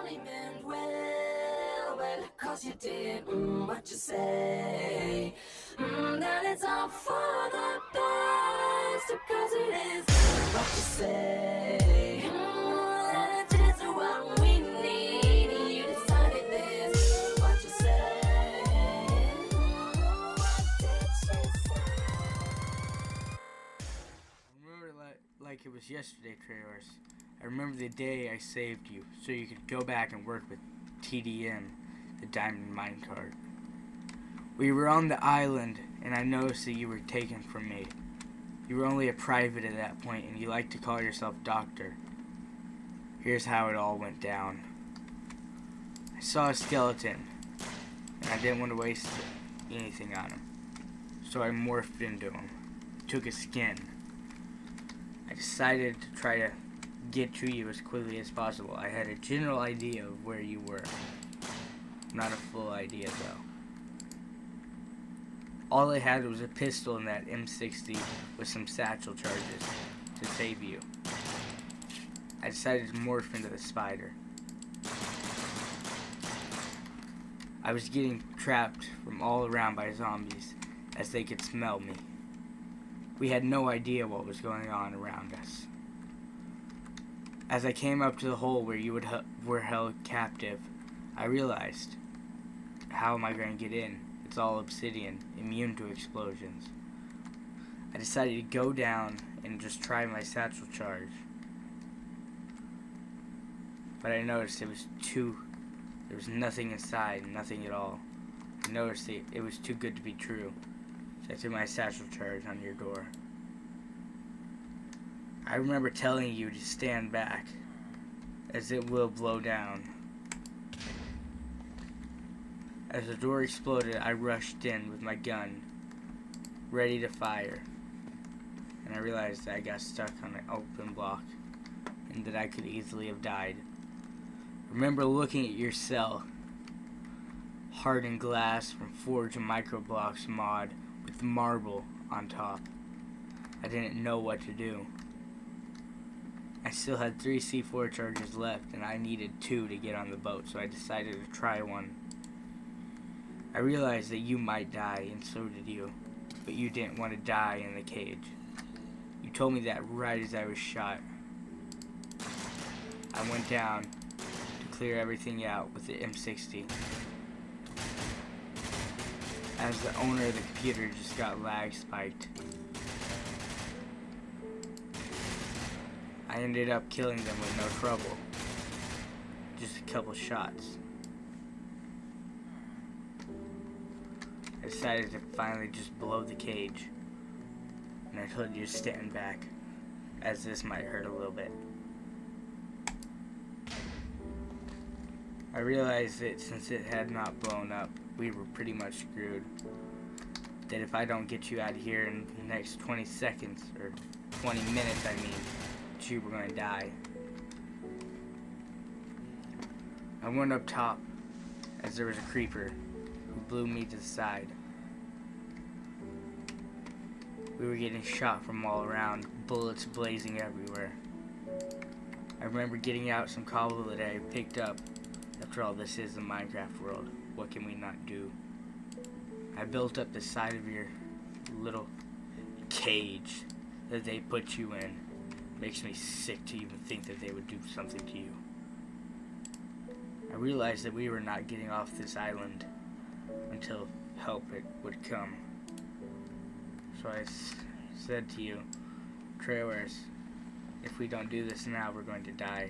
only meant well, well, cause you did what you say. That it's all for the best, because it is what you say. That it is what we need. You decided this, what you say. What did she say? I remember like it was yesterday, Trailers. I remember the day I saved you so you could go back and work with TDM, the Diamond Minecart. We were on the island, and I noticed that you were taken from me. You were only a private at that point, and you liked to call yourself Doctor. Here's how it all went down. I saw a skeleton, and I didn't want to waste anything on him. So I morphed into him, took his skin. I decided to try to get to you as quickly as possible. I had a general idea of where you were. Not a full idea, though. All I had was a pistol and that M60 with some satchel charges to save you. I decided to morph into the spider. I was getting trapped from all around by zombies as they could smell me. We had no idea what was going on around us. As I came up to the hole where you were held captive, I realized, how am I going to get in? It's all obsidian, immune to explosions. I decided to go down and just try my satchel charge. But I noticed there was nothing inside, nothing at all. I noticed it was too good to be true. So I threw my satchel charge on your door. I remember telling you to stand back, as it will blow down. As the door exploded, I rushed in with my gun, ready to fire. And I realized that I got stuck on an open block, and that I could easily have died. Remember looking at your cell, hardened glass from Forge and Microblocks mod with marble on top. I didn't know what to do. I still had 3 C4 charges left, and I needed 2 to get on the boat, so I decided to try one. I realized that you might die, and so did you, but you didn't want to die in the cage. You told me that right as I was shot. I went down to clear everything out with the M60. As the owner of the computer just got lag spiked. I ended up killing them with no trouble. Just a couple shots. I decided to finally just blow the cage. And I told you to stand back, as this might hurt a little bit. I realized that since it had not blown up, we were pretty much screwed. That if I don't get you out of here in the next 20 seconds, or 20 minutes I mean, you were going to die. I went up top as there was a creeper who blew me to the side. We were getting shot from all around, bullets blazing everywhere. I remember getting out some cobble that I picked up. After all, this is the Minecraft world. What can we not do? I built up the side of your little cage that they put you in. Makes me sick to even think that they would do something to you. I realized that we were not getting off this island until help would come. So I said to you, Trailers, if we don't do this now, we're going to die.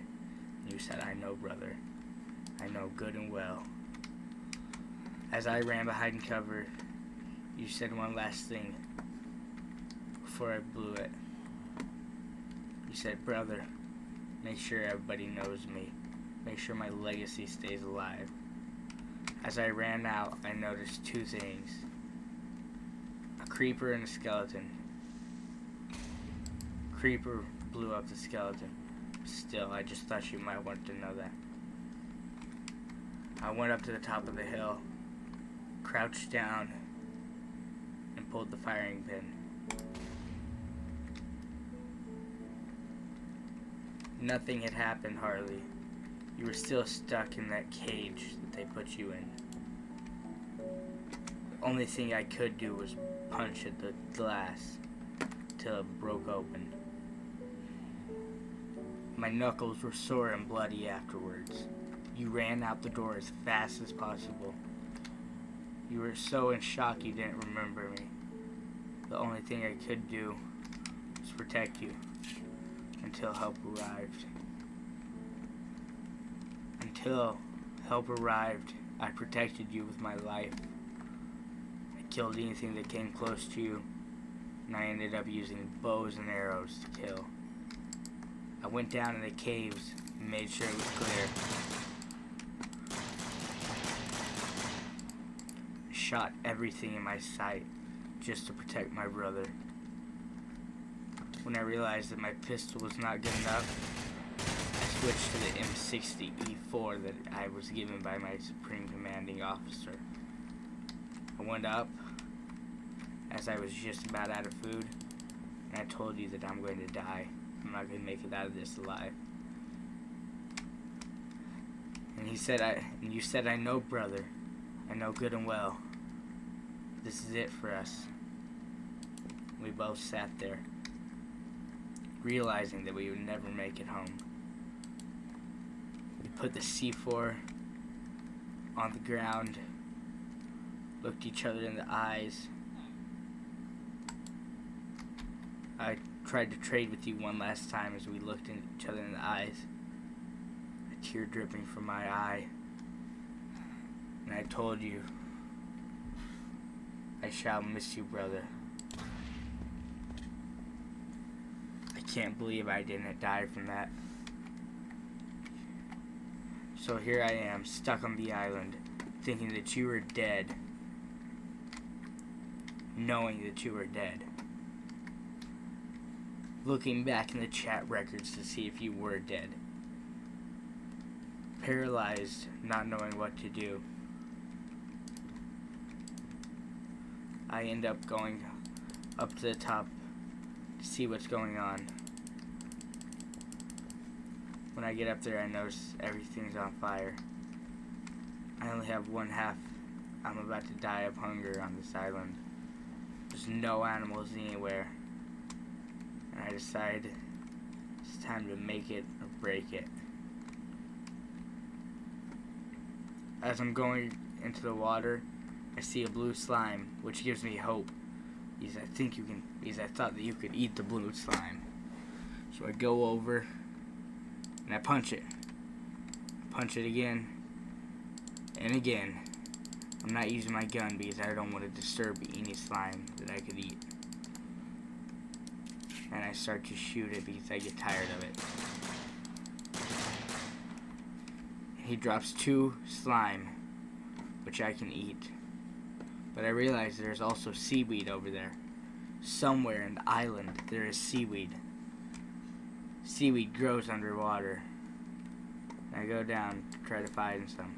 And you said, I know, brother. I know good and well. As I ran behind cover, you said one last thing before I blew it. You said, brother, make sure everybody knows me. Make sure my legacy stays alive. As I ran out, I noticed 2 things. A creeper and a skeleton. Creeper blew up the skeleton. Still, I just thought you might want to know that. I went up to the top of the hill, crouched down, and pulled the firing pin. Nothing had happened hardly. You were still stuck in that cage that they put you in. The only thing I could do was punch at the glass till it broke open. My knuckles were sore and bloody afterwards. You ran out the door as fast as possible. You were so in shock you didn't remember me. The only thing I could do was protect you until help arrived. Until help arrived, I protected you with my life. I killed anything that came close to you, and I ended up using bows and arrows to kill. I went down in the caves and made sure it was clear. I shot everything in my sight just to protect my brother. When I realized that my pistol was not good enough, I switched to the M60 E4 that I was given by my Supreme Commanding Officer. I went up as I was just about out of food, and I told you that I'm going to die. I'm not going to make it out of this alive. And you said, I know, brother. I know good and well. This is it for us. We both sat there, realizing that we would never make it home. We put the C4 on the ground, looked each other in the eyes. I tried to trade with you one last time as we looked in each other in the eyes, a tear dripping from my eye. And I told you, I shall miss you, brother. I can't believe I didn't die from that. So here I am, stuck on the island, thinking that you were dead, knowing that you were dead. Looking back in the chat records to see if you were dead. Paralyzed, not knowing what to do. I end up going up to the top to see what's going on. When I get up there, I notice everything's on fire. I only have one half. I'm about to die of hunger on this island. There's no animals anywhere. And I decide it's time to make it or break it. As I'm going into the water, I see a blue slime, which gives me hope. Because I thought that you could eat the blue slime. So I go over and I punch it. Punch it again and again. I'm not using my gun because I don't want to disturb any slime that I could eat. And I start to shoot it because I get tired of it. He drops 2 slime, which I can eat. But I realize there's also seaweed over there. Somewhere in the island there is seaweed. Seaweed grows underwater. I go down to try to find some.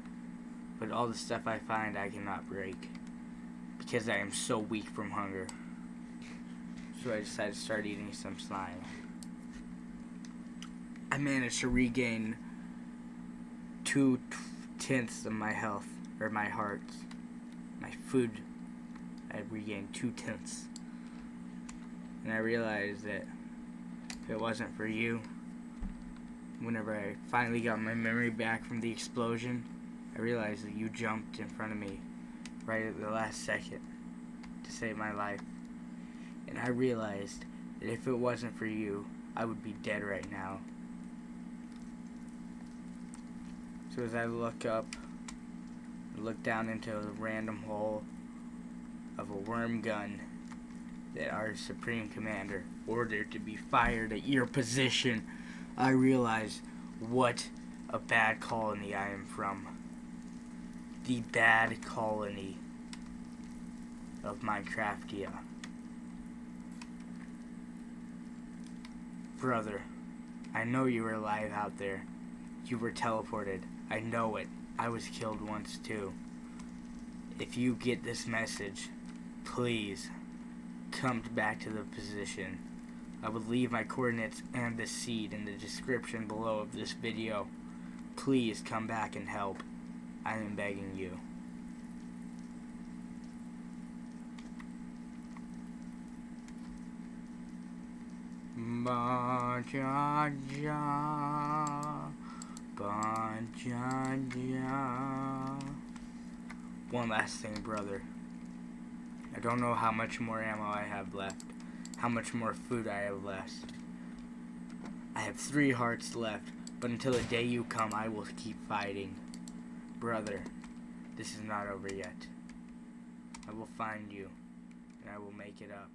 But all the stuff I find I cannot break. Because I am so weak from hunger. So I decided to start eating some slime. I managed to regain 2/10 of my health, or my heart. My food, I regained 2/10. And I realized that if it wasn't for you, whenever I finally got my memory back from the explosion, I realized that you jumped in front of me right at the last second to save my life. And I realized that if it wasn't for you, I would be dead right now. So as I look up, I look down into a random hole of a worm gun that our Supreme Commander ordered to be fired at your position, I realize what a bad colony I am from. The bad colony of Minecraftia. Brother, I know you were alive out there. You were teleported. I know it. I was killed once too. If you get this message, please come back to the position. I will leave my coordinates and the seed in the description below of this video. Please come back and help. I am begging you. Ba-ja-ja, ba-ja-ja. One last thing, brother. I don't know how much more ammo I have left, how much more food I have left. I have 3 hearts left, but until the day you come, I will keep fighting. Brother, this is not over yet. I will find you, and I will make it up.